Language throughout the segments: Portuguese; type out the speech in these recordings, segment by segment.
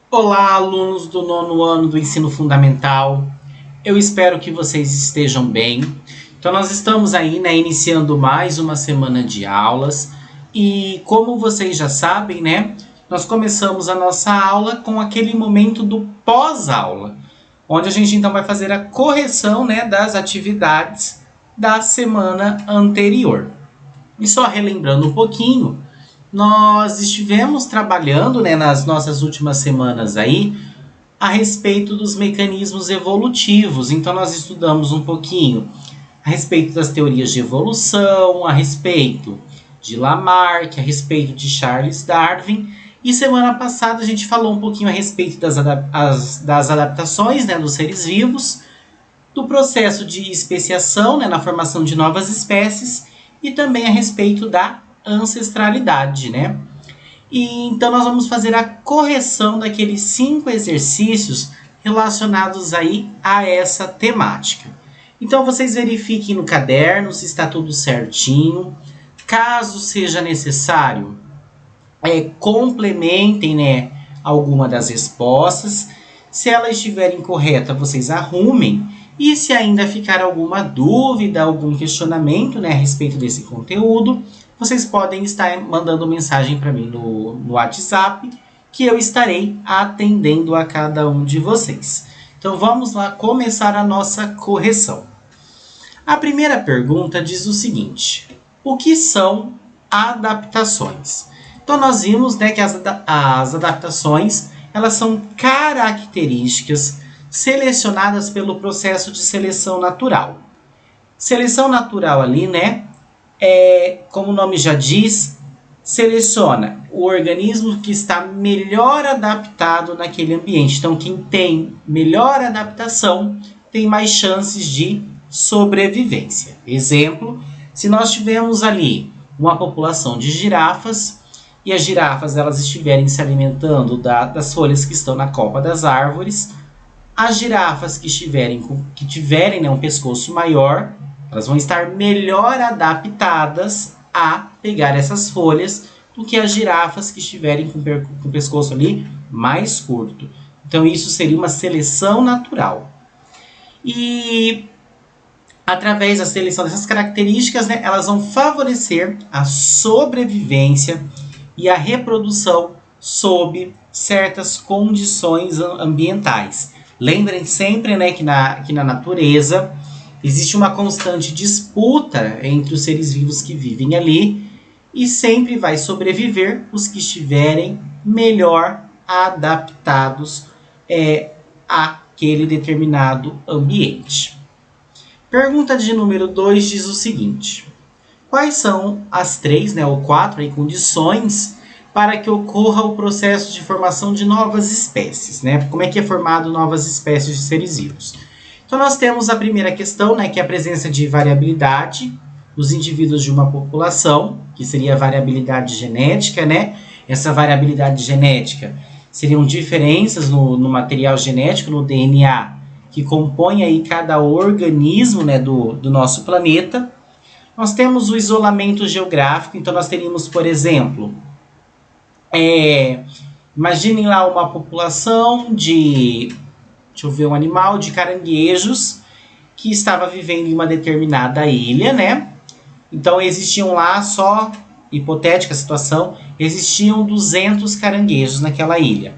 Olá, alunos do nono ano do ensino fundamental. Eu espero que vocês estejam bem. Então, nós estamos aí, né, iniciando mais uma semana de aulas. E como vocês já sabem, né, nós começamos a nossa aula com aquele momento do pós-aula, onde a gente então vai fazer a correção, né, das atividades da semana anterior. E só relembrando um pouquinho, nós estivemos trabalhando, né, nas nossas últimas semanas aí a respeito dos mecanismos evolutivos. Então nós estudamos um pouquinho a respeito das teorias de evolução, a respeito de Lamarck, a respeito de Charles Darwin. E semana passada a gente falou um pouquinho a respeito das adaptações, né, dos seres vivos, do processo de especiação, né, na formação de novas espécies, e também a respeito da ancestralidade, né? E então nós vamos fazer a correção daqueles 5 exercícios relacionados aí a essa temática. Então vocês verifiquem no caderno se está tudo certinho. Caso seja necessário, complementem, né, alguma das respostas. Se ela estiver incorreta, vocês arrumem. E se ainda ficar alguma dúvida, algum questionamento, né, a respeito desse conteúdo, vocês podem estar mandando mensagem para mim no WhatsApp, que eu estarei atendendo a cada um de vocês. Então vamos lá começar a nossa correção. A primeira pergunta diz o seguinte: o que são adaptações? Então nós vimos, né, que as adaptações, elas são características selecionadas pelo processo de seleção natural. Seleção natural ali, né, como o nome já diz, seleciona o organismo que está melhor adaptado naquele ambiente. Então, quem tem melhor adaptação tem mais chances de sobrevivência. Exemplo, se nós tivermos ali uma população de girafas e as girafas elas estiverem se alimentando das folhas que estão na copa das árvores, as girafas que tiverem, né, um pescoço maior, elas vão estar melhor adaptadas a pegar essas folhas do que as girafas que estiverem com o pescoço ali mais curto. Então isso seria uma seleção natural. E através da seleção dessas características, né, elas vão favorecer a sobrevivência e a reprodução sob certas condições ambientais. Lembrem sempre, né, que na natureza existe uma constante disputa entre os seres vivos que vivem ali e sempre vai sobreviver os que estiverem melhor adaptados àquele determinado ambiente. Pergunta de número 2 diz o seguinte: quais são as 3, né, ou 4 aí, condições para que ocorra o processo de formação de novas espécies, né? Como é que é formado novas espécies de seres vivos? Então nós temos a primeira questão, né, que é a presença de variabilidade nos indivíduos de uma população, que seria a variabilidade genética, né? Essa variabilidade genética seriam diferenças no material genético, no DNA, que compõe aí cada organismo, né, do nosso planeta. Nós temos o isolamento geográfico, então nós teríamos, por exemplo, imaginem lá uma população um animal de caranguejos que estava vivendo em uma determinada ilha, né? Então existiam lá, só hipotética situação, existiam 200 caranguejos naquela ilha.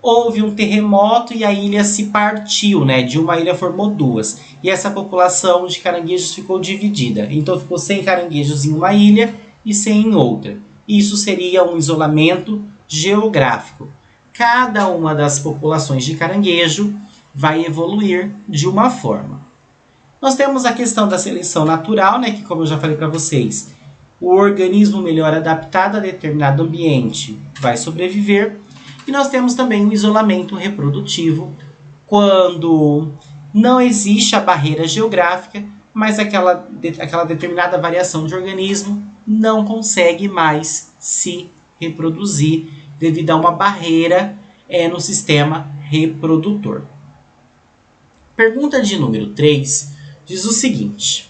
Houve um terremoto e a ilha se partiu, né? De uma ilha formou 2. E essa população de caranguejos ficou dividida. Então ficou 100 caranguejos em uma ilha e 100 em outra. Isso seria um isolamento geográfico. Cada uma das populações de caranguejo vai evoluir de uma forma. Nós temos a questão da seleção natural, né, que como eu já falei para vocês, o organismo melhor adaptado a determinado ambiente vai sobreviver. E nós temos também o isolamento reprodutivo, quando não existe a barreira geográfica, mas aquela determinada variação de organismo não consegue mais se reproduzir devido a uma barreira no sistema reprodutor. Pergunta de número 3 diz o seguinte: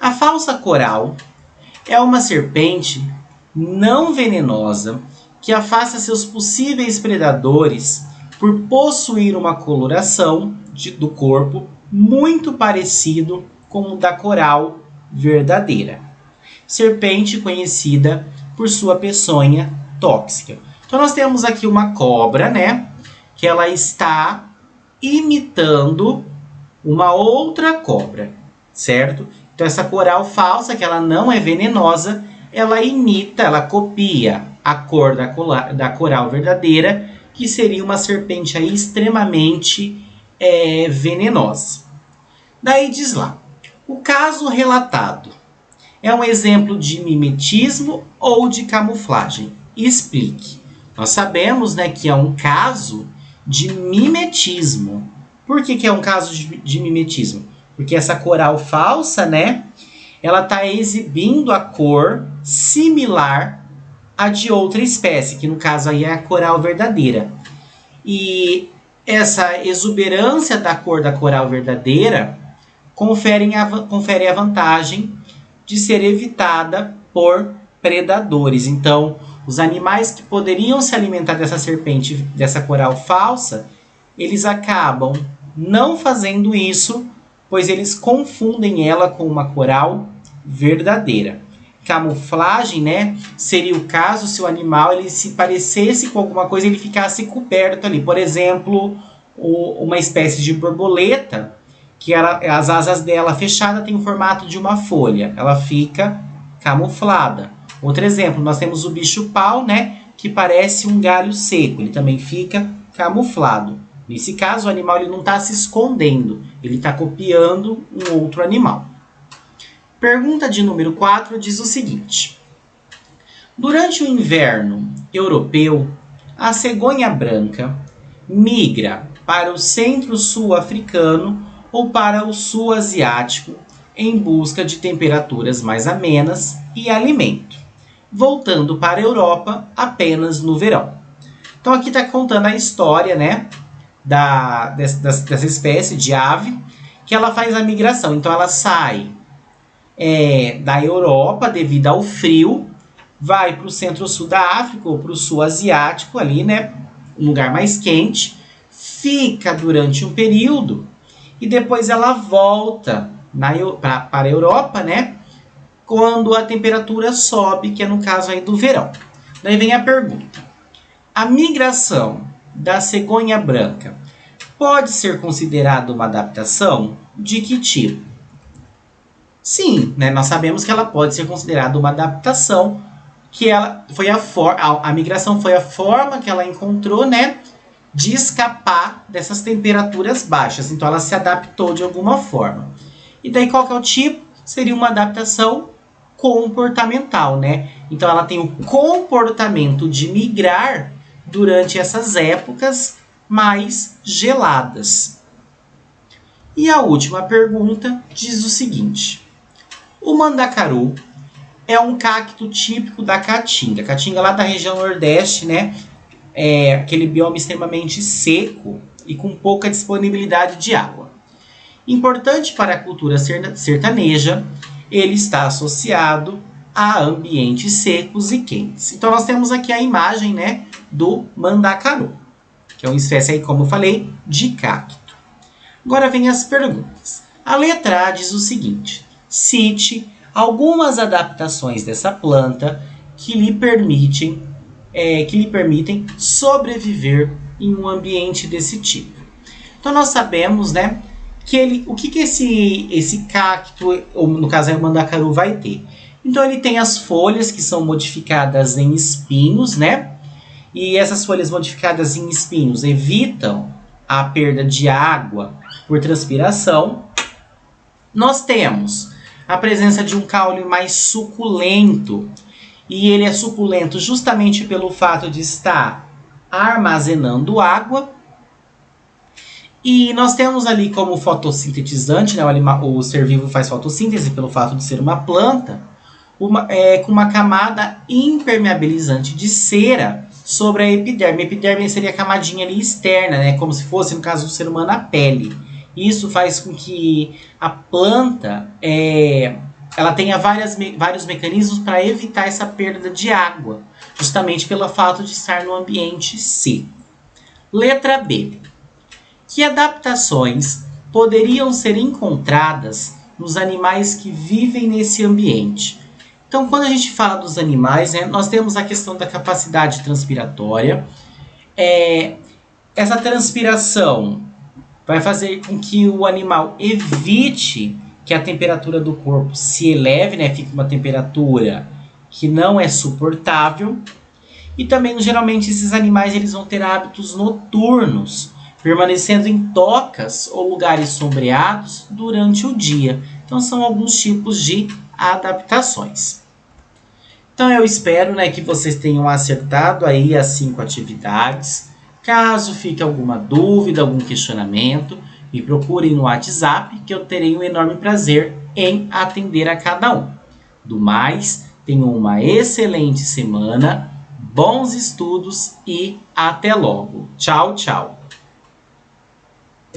a falsa coral é uma serpente não venenosa que afasta seus possíveis predadores por possuir uma coloração do corpo muito parecido com o da coral verdadeira. Serpente conhecida por sua peçonha tóxica. Então nós temos aqui uma cobra, né? Que ela está imitando uma outra cobra, certo? Então essa coral falsa, que ela não é venenosa, ela imita, ela copia a cor da coral verdadeira, que seria uma serpente aí extremamente venenosa. Daí diz lá, o caso relatado é um exemplo de mimetismo ou de camuflagem? Explique. Nós sabemos, né, que é um caso de mimetismo. Por que é um caso de mimetismo? Porque essa coral falsa, né, ela está exibindo a cor similar à de outra espécie, que no caso aí é a coral verdadeira. E essa exuberância da cor da coral verdadeira confere a vantagem de ser evitada por predadores. Então, os animais que poderiam se alimentar dessa serpente, dessa coral falsa, eles acabam não fazendo isso, pois eles confundem ela com uma coral verdadeira. Camuflagem, né, seria o caso se o animal ele se parecesse com alguma coisa, ele ficasse coberto ali. Por exemplo, uma espécie de borboleta, que as asas dela fechadas têm o formato de uma folha. Ela fica camuflada. Outro exemplo, nós temos o bicho-pau, né, que parece um galho seco. Ele também fica camuflado. Nesse caso, o animal ele não está se escondendo. Ele está copiando um outro animal. Pergunta de número 4 diz o seguinte. Durante o inverno europeu, a cegonha branca migra para o centro-sul africano ou para o sul asiático em busca de temperaturas mais amenas e alimento, voltando para a Europa apenas no verão. Então aqui está contando a história, né, dessa espécie de ave, que ela faz a migração. Então ela sai da Europa devido ao frio, vai para o centro-sul da África ou para o sul asiático, ali, né, um lugar mais quente, fica durante um período e depois ela volta para a Europa, né, quando a temperatura sobe, que é no caso aí do verão. Daí vem a pergunta. A migração da cegonha branca pode ser considerada uma adaptação? De que tipo? Sim, né, nós sabemos que ela pode ser considerada uma adaptação, que ela foi a migração foi a forma que ela encontrou, né, de escapar dessas temperaturas baixas. Então ela se adaptou de alguma forma. E daí qual que é o tipo? Seria uma adaptação comportamental, né? Então ela tem o comportamento de migrar durante essas épocas mais geladas. E a última pergunta diz o seguinte. O mandacaru é um cacto típico da Caatinga. Caatinga lá da região nordeste, né? É aquele bioma extremamente seco e com pouca disponibilidade de água. Importante para a cultura sertaneja, ele está associado a ambientes secos e quentes. Então nós temos aqui a imagem, né, do mandacaru, que é uma espécie aí, como eu falei, de cacto. Agora vem as perguntas. A letra A diz o seguinte. Cite algumas adaptações dessa planta que lhe permitem sobreviver em um ambiente desse tipo. Então nós sabemos, né, que o que esse cacto, ou no caso aí o mandacaru, vai ter. Então ele tem as folhas que são modificadas em espinhos, né? E essas folhas modificadas em espinhos evitam a perda de água por transpiração. Nós temos a presença de um caule mais suculento. E ele é suculento justamente pelo fato de estar armazenando água. E nós temos ali como fotossintetizante, né, o ser vivo faz fotossíntese pelo fato de ser uma planta, com uma camada impermeabilizante de cera sobre a epiderme. A epiderme seria a camadinha ali externa, né, como se fosse, no caso do ser humano, a pele. Isso faz com que a planta ela tenha vários mecanismos para evitar essa perda de água, justamente pelo fato de estar no ambiente seco. Letra B. Que adaptações poderiam ser encontradas nos animais que vivem nesse ambiente? Então, quando a gente fala dos animais, né, nós temos a questão da capacidade transpiratória. Essa transpiração vai fazer com que o animal evite que a temperatura do corpo se eleve, né, fique uma temperatura que não é suportável. E também, geralmente, esses animais eles vão ter hábitos noturnos, permanecendo em tocas ou lugares sombreados durante o dia. Então, são alguns tipos de adaptações. Então, eu espero, né, que vocês tenham acertado aí as 5 atividades. Caso fique alguma dúvida, algum questionamento, me procurem no WhatsApp, que eu terei um enorme prazer em atender a cada um. Do mais, tenham uma excelente semana, bons estudos e até logo. Tchau, tchau.